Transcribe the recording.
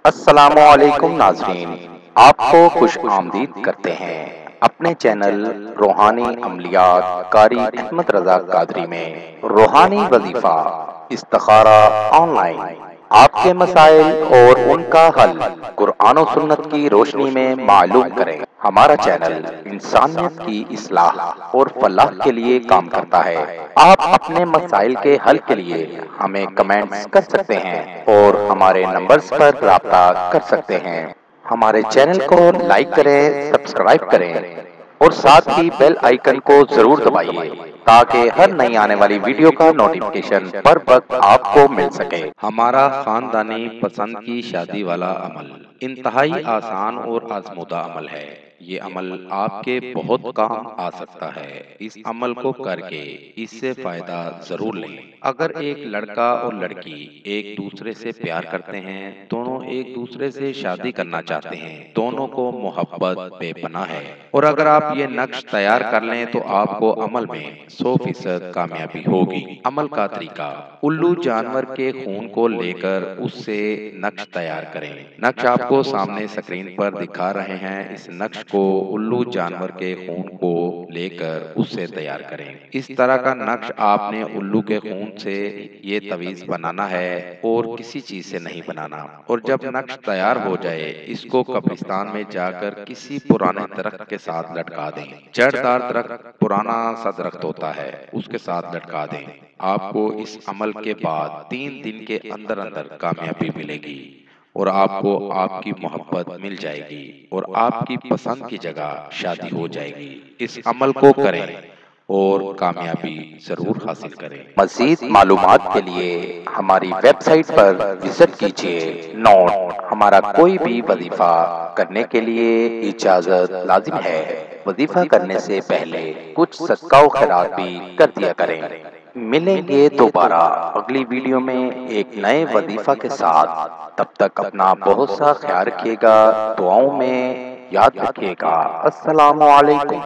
السلام علیکم ناظرین، آپ کو خوش آمدید کرتے ہیں اپنے چینل روحانی عملیات قاری احمد رضا قادری میں۔ روحانی وظیفہ استخارہ آن لائن، آپ کے مسائل اور ان کا حل قرآن و سنت کی روشنی میں معلوم کریں۔ ہمارا چینل انسانیت کی اصلاح اور فلاح کے لیے کام کرتا ہے۔ آپ اپنے مسائل کے حل کے لیے ہمیں کمنٹس کر سکتے ہیں اور ہمارے نمبرز پر رابطہ کر سکتے ہیں۔ ہمارے چینل کو لائک کریں، سبسکرائب کریں اور ساتھ ہی بیل آئیکن کو ضرور دبائیے تاکہ ہر نئی آنے والی ویڈیو کا نوٹیفیکیشن پر وقت آپ کو مل سکے۔ ہمارا خاندانی پسند کی شادی والا عمل انتہائی آسان اور آزمودہ عمل ہے۔ یہ عمل آپ کے بہت کام آ سکتا ہے۔ اس عمل کو کر کے اس سے فائدہ ضرور لیں۔ اگر ایک لڑکا اور لڑکی ایک دوسرے سے پیار کرتے ہیں، دونوں ایک دوسرے سے شادی کرنا چاہتے ہیں، دونوں کو محبت بے پناہ ہے، اور اگر آپ یہ نقش تیار کر لیں تو آپ کو عمل میں 100% کامیابی ہوگی۔ عمل کا طریقہ: الو جانور کے خون کو لے کر اس سے نقش تیار کریں۔ نقش آپ کو سامنے اسکرین پر دکھا رہے ہیں۔ اس نقش کو الو جانور کے خون کو لے کر اس سے تیار کریں۔ اس طرح کا نقش آپ نے الو کے خون سے یہ تعویذ بنانا ہے اور کسی چیز سے نہیں بنانا۔ اور جب نقش تیار ہو جائے، اس کو قبرستان میں جا کر کسی پرانے درخت کے ساتھ لٹکا دیں۔ جڑ دار درخت، پرانا سا درخت ہوتا ہے، اس کے ساتھ لٹکا دیں۔ آپ کو اس عمل کے بعد 3 دن کے اندر اندر کامیابی ملے گی اور آپ کو آپ کی محبت مل جائے گی اور آپ کی پسند کی جگہ شادی ہو جائے گی۔ اس عمل کو کریں اور کامیابی ضرور حاصل کریں۔ مزید معلومات کے لیے ہماری ویب سائٹ پر وزٹ کیجیے۔ نوٹ: ہمارا کوئی بھی وظیفہ کرنے کے لیے اجازت لازم ہے۔ وظیفہ کرنے سے پہلے کچھ صدقہ و خیرات بھی کر دیا کریں۔ ملیں گے دوبارہ اگلی ویڈیو میں ایک نئے وظیفہ کے ساتھ۔ تب تک اپنا بہت سا خیال رکھیے گا، دعاؤں میں یاد رکھیے گا۔ السلام علیکم۔